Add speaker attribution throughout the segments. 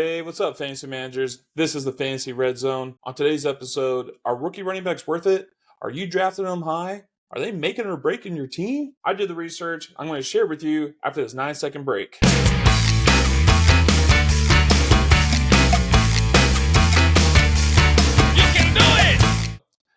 Speaker 1: Hey, what's up, fantasy managers? This is the Fantasy Red Zone. On today's episode, are rookie running backs worth it? Are you drafting them high? Are they making or breaking your team? I did the research. I'm going to share with you after this 9-second break.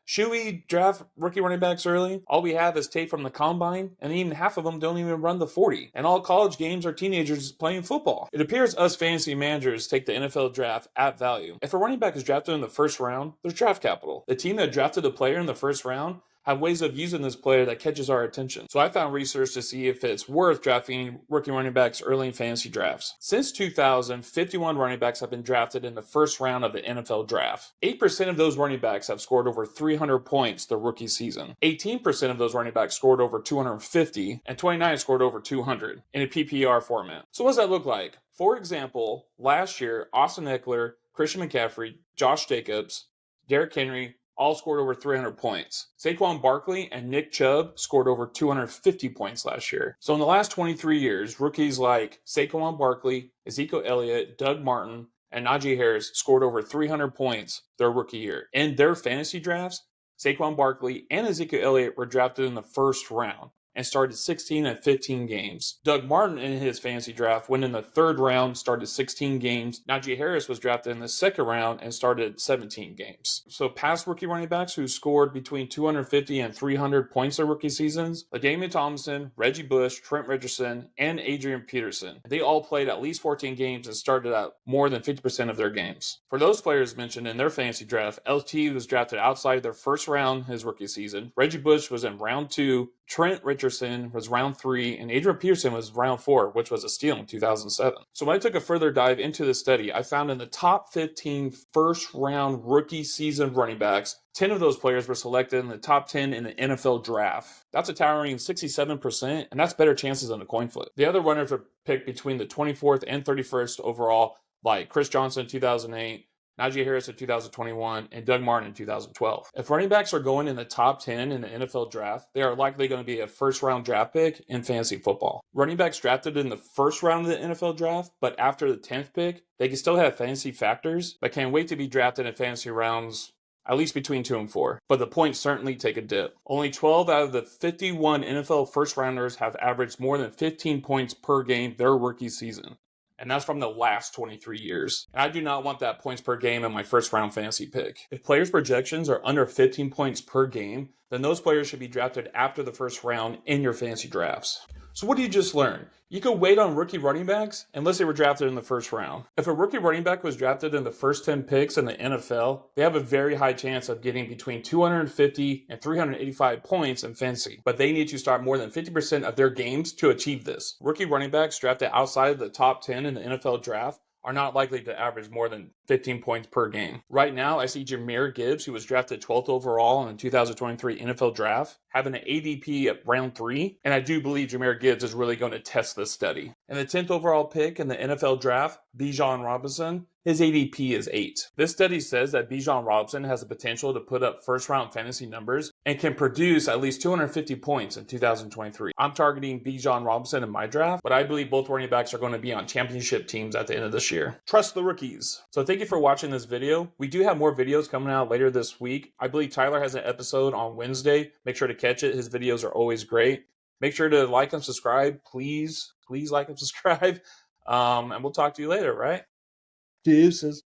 Speaker 1: Should we draft rookie running backs early? All we have is tape from the combine, and even half of them don't even run the 40. And all college games are teenagers playing football. It appears us fantasy managers take the NFL draft at value. If a running back is drafted in the first round, there's draft capital. The team that drafted a player in the first round have ways of using this player that catches our attention. So I found research to see if it's worth drafting rookie running backs early in fantasy drafts. Since 2000, 51 running backs have been drafted in the first round of the NFL draft. 8% of those running backs have scored over 300 points their rookie season. 18% of those running backs scored over 250, and 29 scored over 200 in a PPR format. So what does that look like? For example, last year, Austin Ekeler, Christian McCaffrey, Josh Jacobs, Derrick Henry, all scored over 300 points. Saquon Barkley and Nick Chubb scored over 250 points last year. So in the last 23 years, rookies like Saquon Barkley, Ezekiel Elliott, Doug Martin, and Najee Harris scored over 300 points their rookie year. In their fantasy drafts, Saquon Barkley and Ezekiel Elliott were drafted in the first round and started 16 and 15 games. Doug Martin in his fantasy draft went in the third round, started 16 games. Najee Harris was drafted in the second round and started 17 games. So past rookie running backs who scored between 250 and 300 points their rookie seasons, LaDainian Tomlinson, Reggie Bush, Trent Richardson, and Adrian Peterson. They all played at least 14 games and started at more than 50% of their games. For those players mentioned in their fantasy draft, LT was drafted outside their first round his rookie season. Reggie Bush was in round 2, Trent Richardson was round 3, and Adrian Peterson was round 4, which was a steal in 2007. So when I took a further dive into the study, I found in the top 15 first-round rookie season running backs, 10 of those players were selected in the top 10 in the NFL draft. That's a towering 67%, and that's better chances than a coin flip. The other runners were picked between the 24th and 31st overall, like Chris Johnson in 2008, Najee Harris in 2021, and Doug Martin in 2012. If running backs are going in the top 10 in the NFL draft, they are likely going to be a first-round draft pick in fantasy football. Running backs drafted in the first round of the NFL draft, but after the 10th pick, they can still have fantasy factors, but can't wait to be drafted in fantasy rounds at least between 2 and 4. But the points certainly take a dip. Only 12 out of the 51 NFL first-rounders have averaged more than 15 points per game their rookie season. And that's from the last 23 years. And I do not want that points per game in my first round fantasy pick. If players' projections are under 15 points per game, then those players should be drafted after the first round in your fantasy drafts. So what do you just learn? You could wait on rookie running backs unless they were drafted in the first round. If a rookie running back was drafted in the first 10 picks in the NFL, they have a very high chance of getting between 250 and 385 points in fantasy. But they need to start more than 50% of their games to achieve this. Rookie running backs drafted outside of the top 10 in the NFL draft are not likely to average more than 15 points per game. Right now, I see Jahmyr Gibbs, who was drafted 12th overall in the 2023 NFL Draft, having an ADP at round 3, and I do believe Jahmyr Gibbs is really going to test this study. And the 10th overall pick in the NFL Draft, Bijan Robinson, his ADP is 8. This study says that Bijan Robinson has the potential to put up first-round fantasy numbers and can produce at least 250 points in 2023. I'm targeting Bijan Robinson in my draft, but I believe both running backs are going to be on championship teams at the end of this year. Trust the rookies. So thank you for watching this video. We do have more videos coming out later this week. I believe Tyler has an episode on Wednesday. Make sure to catch it. His videos are always great. Make sure to like and subscribe. Please like and subscribe. And we'll talk to you later, right? Deuces.